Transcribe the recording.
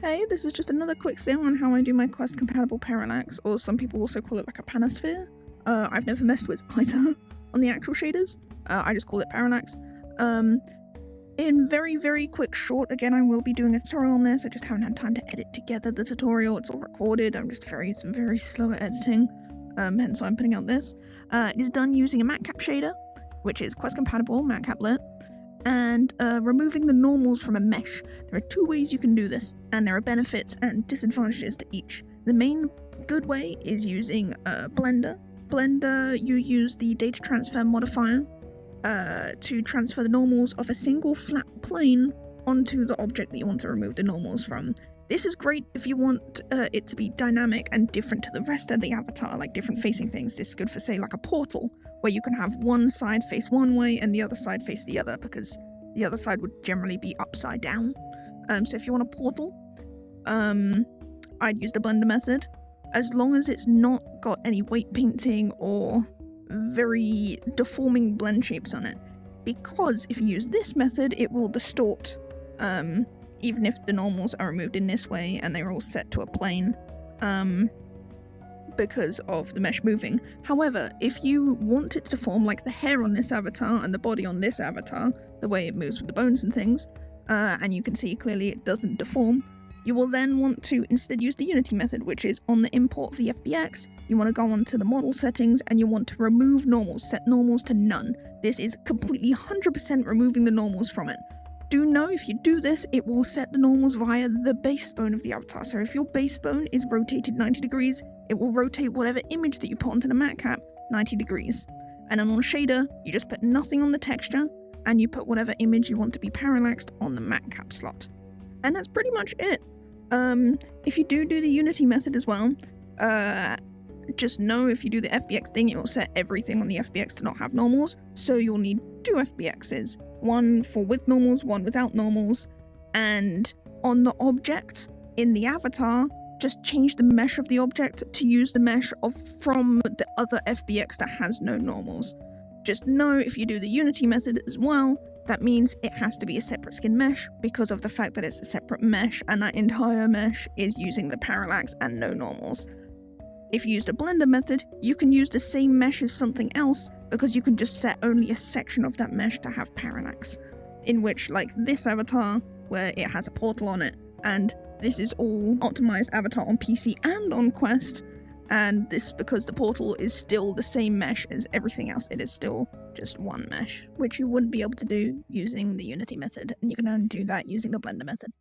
Hey, this is just another quick thing on how I do my Quest compatible parallax, or some people also call it like a panosphere. I've never messed with either on the actual shaders. I just call it parallax. In very quick short, again, I will be doing a tutorial on this. I just haven't had time to edit together the tutorial. It's all recorded. I'm just very slow at editing. Hence why I'm putting out this. It is done using a matcap shader, which is Quest compatible, matcap lit, and removing the normals from a mesh. There are two ways you can do this, and there are benefits and disadvantages to each. The main good way is using Blender. Blender, you use the data transfer modifier to transfer the normals of a single flat plane onto the object that you want to remove the normals from. This is great if you want it to be dynamic and different to the rest of the avatar, like different facing things. This is good for, say, like a portal, where you can have one side face one way and the other side face the other, because the other side would generally be upside down. So if you want a portal, I'd use the Blender method, as long as it's not got any weight painting or very deforming blend shapes on it. Because if you use this method, it will distort, even if the normals are removed in this way and they're all set to a plane, because of the mesh moving. However, if you want it to deform, like the hair on this avatar and the body on this avatar, the way it moves with the bones and things, and you can see clearly it doesn't deform, you will then want to instead use the Unity method, which is on the import of the FBX. You want to go onto the model settings and you want to remove normals, set normals to none. This is completely 100% removing the normals from it. Do know if you do this, it will set the normals via the base bone of the avatar. So if your base bone is rotated 90 degrees, it will rotate whatever image that you put onto the matcap 90 degrees. And then on a shader, you just put nothing on the texture and you put whatever image you want to be parallaxed on the matcap slot. And that's pretty much it. If you do the Unity method as well, just know if you do the FBX thing, it will set everything on the FBX to not have normals, so you'll need two FBXs, one for with normals, one without normals, and on the object in the avatar, just change the mesh of the object to use the mesh from the other FBX that has no normals. Just know if you do the Unity method as well, that means it has to be a separate skin mesh because of the fact that it's a separate mesh and that entire mesh is using the parallax and no normals. If you use the Blender method, you can use the same mesh as something else because you can just set only a section of that mesh to have parallax. In which, like this avatar, where it has a portal on it, and this is all optimized avatar on PC and on Quest, and this because the portal is still the same mesh as everything else. It is still just one mesh, which you wouldn't be able to do using the Unity method, and you can only do that using the Blender method.